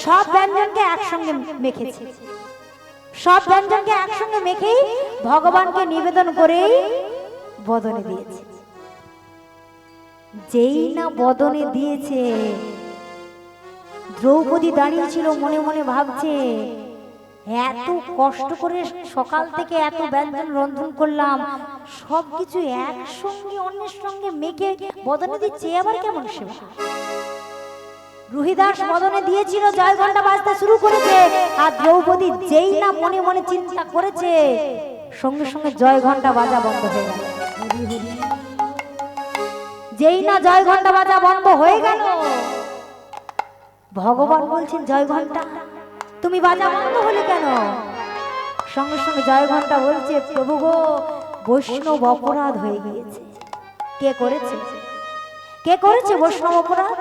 সব ব্যঞ্জনকে একসঙ্গে মেখেছে। সব ব্যঞ্জনকে একসঙ্গে মেখেই ভগবানকে নিবেদন করেই বদনে দিয়েছে। যেই না বদনে দিয়েছে, দ্রৌপদী দাঁড়িয়ে ছিল, মনে মনে ভাবছে এত কষ্ট করে সকাল থেকে এত ব্যঞ্জন রন্ধন করলাম, সবকিছু একসঙ্গে অন্যের সঙ্গে মেখে বদনে দিচ্ছে, আবার কেমন সেবা। রুহিদাস বদনে দিয়েছিল, জয় ঘন্টা বাজতে শুরু করেছে। আর দ্রৌপদী যেই না মনে মনে চিন্তা করেছে, সঙ্গে সঙ্গে জয় ঘন্টা বাজা বন্ধ হয়ে গেল। যেই না জয় ঘন্টা বাজা বন্ধ হয়ে গেল, ভগবান বলছেন জয় ঘন্টা তুমি বাজা বন্ধ হলে কেন? সঙ্গে সঙ্গে জয় ঘন্টা বলছে, প্রভু গো, বৈষ্ণব অপরাধ হয়ে গিয়েছে। কে করেছে? কে করেছে বৈষ্ণব অপরাধ?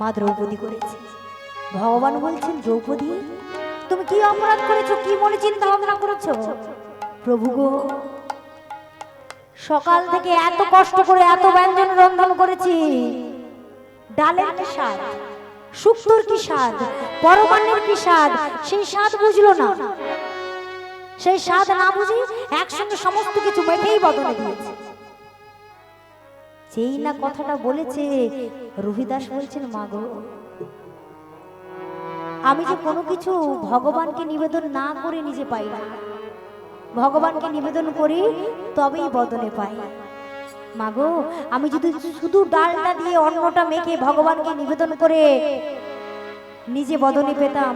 মা দ্রৌপদী করেছে। ভগবান বলছেন, দ্রৌপদী তুমি কি অপরাধ করেছো? কি মনে চিন্তা ভাবনা করেছো? প্রভু গো, সকাল থেকে এত কষ্ট করে এত ব্যঞ্জন রন্ধন করেছি, ডালের কি স্বাদ, শুক্তোর কি স্বাদ, পরমান্নের কি স্বাদ, সেই স্বাদ বুঝলো না। সেই স্বাদ না বুঝি একসঙ্গে সমস্ত কিছু মেখেই বদলে দিয়েছে। যেই না কথাটা বলেছে, রুহিদাস বলছেন, মা গো, আমি যে কোনো কিছু ভগবানকে নিবেদন না করে নিজে পাই না, ভগবানকে নিবেদন করি তবেই বদনে পাই। মা গো, আমি যদি শুধু ডালটা দিয়ে অন্নটা মেখে ভগবানকে নিবেদন করে নিজে বদনে পেতাম,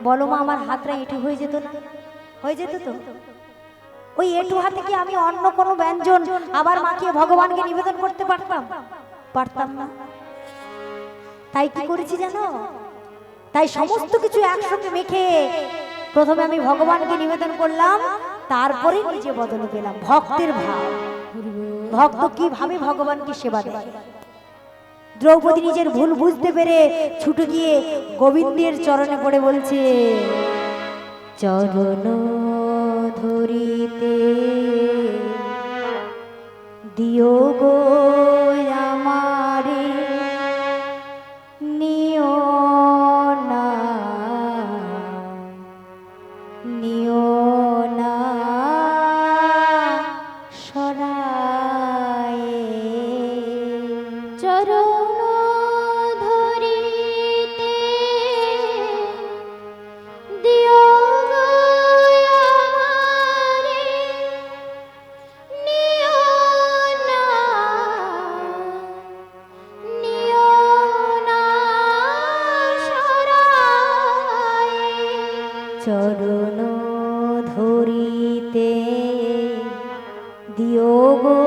বলো মা, আমার হাতটা এঁটু হয়ে যেত না? হয়ে যেত তো। ওই এঁটু হাতে কি আমি অন্য কোনো ব্যঞ্জন আবার মাখিয়ে ভগবানকে নিবেদন করতে পারতাম? পারতাম না। তাই কি করেছি জানো? তাই সমস্ত কিছু একসঙ্গে মেখে প্রথমে আমি ভগবানকে নিবেদন করলাম, তারপরে নিজে বদলে পেলাম। ভক্তের ভাব, ভক্ত কিভাবে ভগবানকে সেবা দেয়। দ্রৌপদী নিজের ভুল বুঝতে পেরে ছুটে গিয়ে গোবিন্দের চরণে পড়ে বলছে, চরণ ধরিতে দিও গো আমারে, নিও না, নিও না সরায়ে। চরণ ধরিতে দিও গো আমারে, নিও না, নিও না সরায়ে। চরণ ধরিতে দিও গো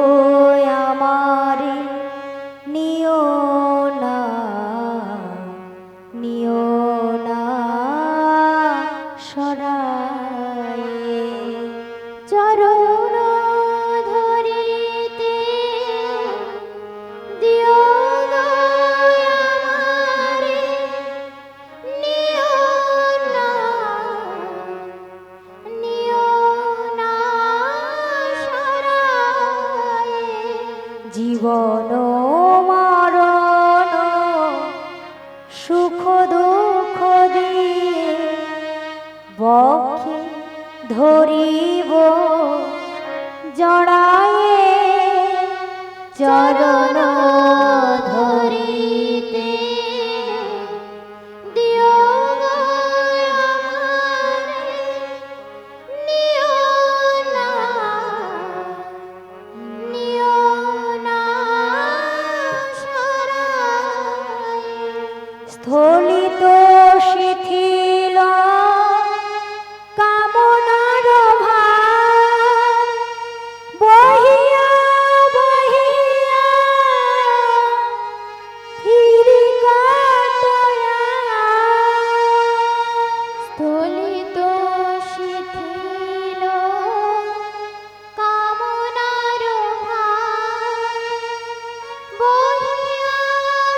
আমারে, নিও না, নিও না সরায়ে। চরণ ধরিতে দিও গো আমারে, নিও না, নিও না সরায়ে। জীবন মরণ সুখ দুঃখ দিয়ে বক্ষে ধরিব জড়ায়ে। চরণ ধরিতে স্থলিত শিথিল কামনার ভার বহিয়া বহিয়া ফিরি কাটয়া স্থলিত শিথিল কামনার ভার বহিয়া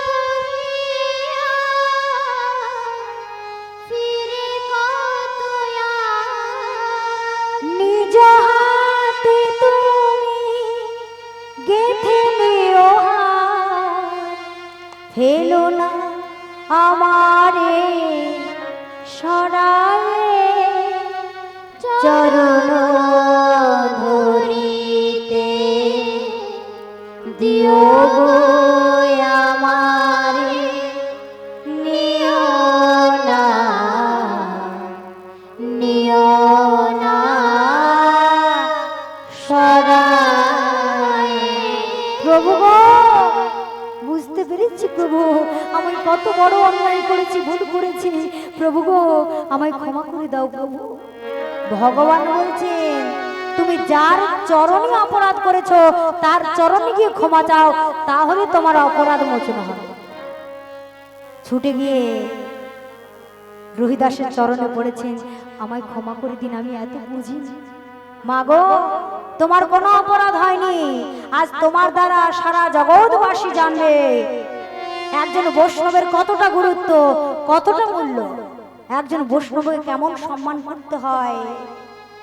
বহিয়া ফিরে কতয়া নিজ হাতে তুমি গেথে নিও হাত, ফেলো না আমারে সরায়ে চরণ ধরিতে দিও গো আমারে নিও না নিও না সরায়ে। প্রভু গো, বুঝতে পেরেছি প্রভু, আমি কত বড় অন্যায় করেছি, ভুল করেছি। প্রভু গো, আমায় ক্ষমা করে দাও প্রভু। ভগবান বলছেন তুমি যার চরণে অপরাধ করেছো তার চরণে গিয়ে ক্ষমা চাও, তাহলে তোমার অপরাধ মোচন হবে। ছুটে গিয়ে রহিদাসের চরণে পড়েছেন, আমায় ক্ষমা করে দিন, আমি এত বুঝি। মা গো, তোমার কোনো অপরাধ হয়নি, আজ তোমার দ্বারা সারা জগৎবাসী জানবে একজন বৈষ্ণবের কতটা গুরুত্ব, কতটা মূল্য, একজন বৈষ্ণবকে কেমন সম্মান করতে হয়।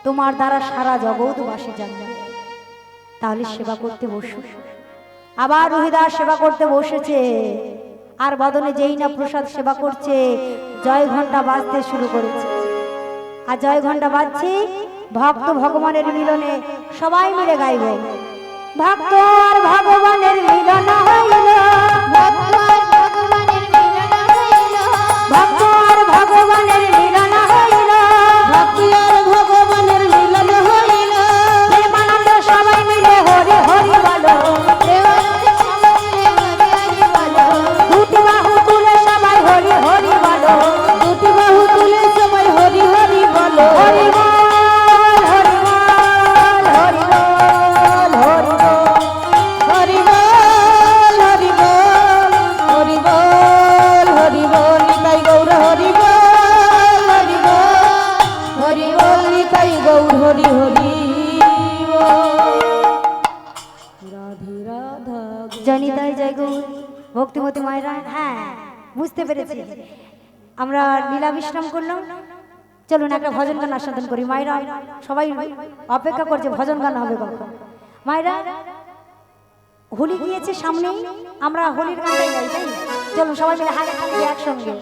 তোমার দ্বারা সারা জগৎবাসী জানবে। তাহলে সেবা করতে বসো। আবার রহিদাস সেবা করতে বসেছে, আর বদনে যেই না প্রসাদ সেবা করছে, জয় ঘন্টা বাজতে শুরু করেছে। আর জয় ঘন্টা বাজছে, ভক্ত ভগবানের মিলনে সবাই মিলে গাইব, ভক্ত আর ভগবানের মিলন হইল, ভক্ত আর ভগবানের মিলন হইল, ভক্ত আর ভগবানের মিলন হইল, ভক্তি আর ভগবানের মিলন হইল, প্রেমানন্দ সবাই মিলে হরি হরি বলো, দেবানন্দ সবাই মিলে হরি হরি বলো, দুটি বাহু তুলে সবাই হরি হরি বলো, দুটি বাহু তুলে সবাই হরি হরি বলো, হরি বল হরি বল হরি বল হরি বল। হরি বল হরি বল হরি বল হরি বল নিতাই গৌর হরি বল হরি বল হরি বল নিতাই গৌর হরি হরি বল। রাধে রাধা জনিতাই জয় গৌর ভক্তিমতী মায়েরা। হ্যাঁ, বুঝতে পেরেছি, আমরা লীলা বিশ্রাম করলাম, চলুন একটা ভজন গান আস্বাদন করি। মায়েরা সবাই অপেক্ষা করছে, ভজন গান হবে কখন। মায়েরা, হোলি গিয়েছে সামনে, আমরা হোলির গানটাই গাই, তাই চলুন সবাই মিলে হাতে হাতে দিয়ে একসঙ্গে।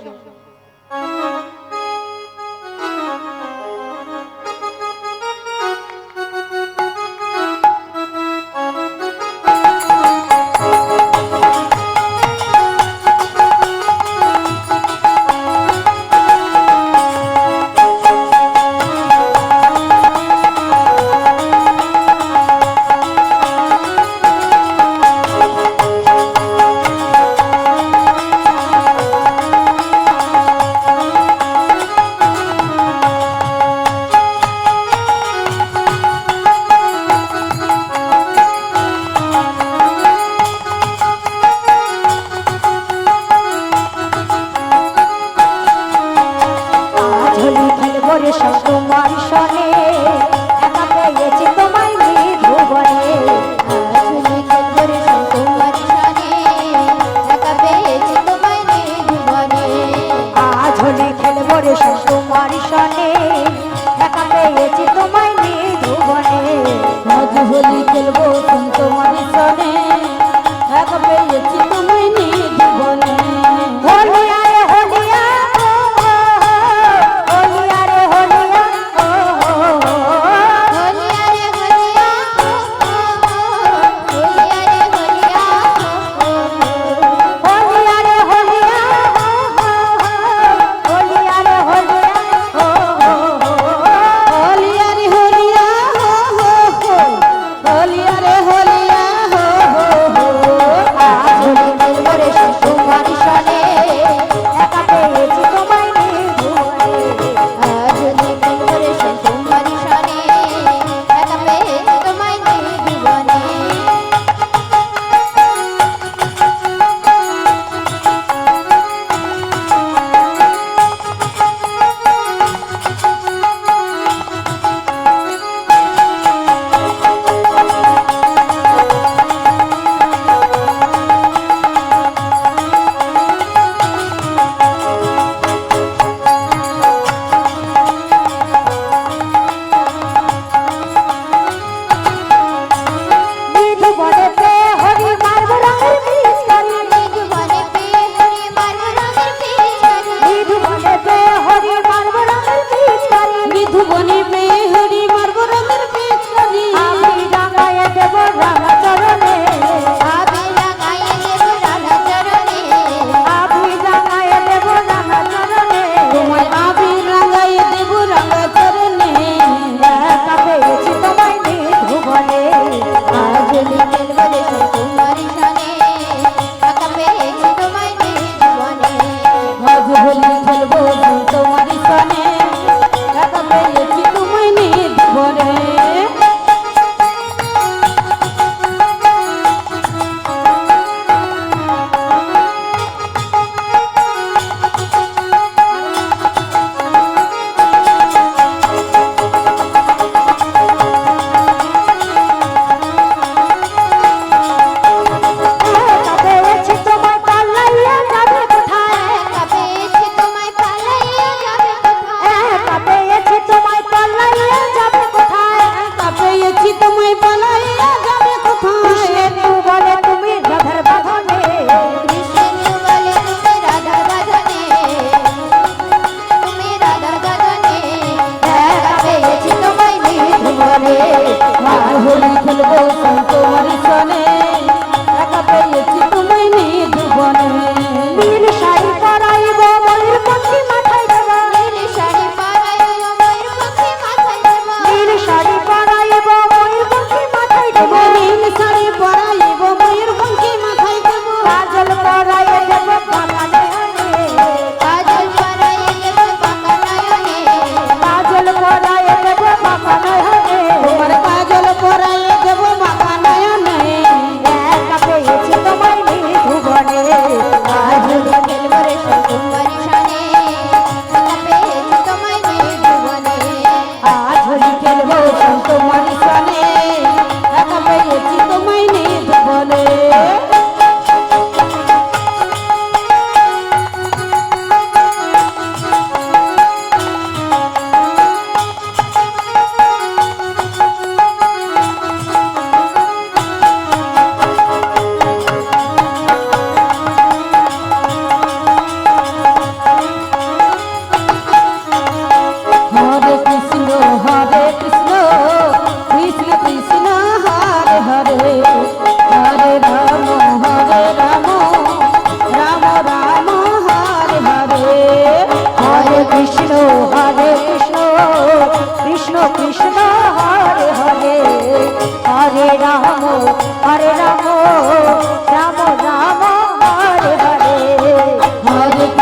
আজ হোলি খেলবো রে সব তোমার সনে, একা পেয়েছি তোমায় মৃদুবনে। আজ হোলি খেলবো রে সব তোমার সনে, একা পেয়েছি তোমায় মৃদুবনে। আজ হোলি খেলবো রে সব তোমার সনে, একা পেয়েছি তোমায় মৃদুবনে। আজ হোলি খেলবো তোমার সনে, এক পেয়েছি তুমি জীবনে। হোলিয়া রে হোলিয়া, হোলিয়া রে হোলিয়া, হোলিয়া রে হোলিয়া, হোলিয়া রে হোলিয়া, হোলিয়া রে হোলিয়া, হোলিয়া রে হোলিয়া।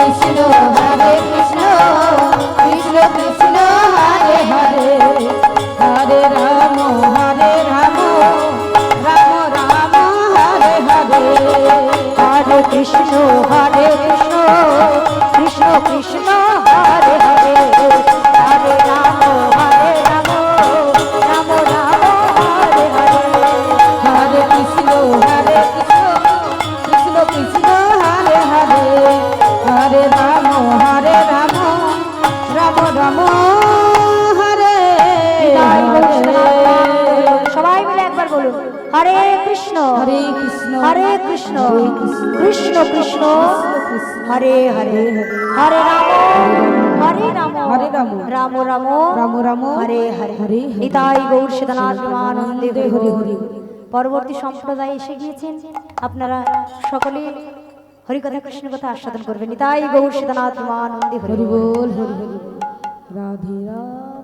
কৃষ্ণ হরে কৃষ্ণ কৃষ্ণ কৃষ্ণ হরে হরে হরে রাম রাম হরে হরে হরে কৃষ্ণ কৃষ্ণ কৃষ্ণ হরে হরে হরে রাম রাম রাম হরে হরে হরে কৃষ্ণ কৃষ্ণ কৃষ্ণ হরে হরে হরে রাম রাম রাম হরে সবাই মিলে একবার বলুন হরে কৃষ্ণ হরে কৃষ্ণ কৃষ্ণ কৃষ্ণ কৃষ্ণ হরে হরে হরে রাম হরে রাম রাম রাম রাম রাম হরে হরে হরে নিতাই গৌর সীতানাথ প্রেমানন্দে হরি হরি হরি হরি পরবর্তী সম্প্রদায় এসে গিয়েছেন আপনারা সকলে হরিকথা কৃষ্ণ কথা আস্বাদন করবেন নিতাই গৌর সীতানাথ প্রেমানন্দে হরি হরি হরি বল হরি হরি বল রাধে রাধে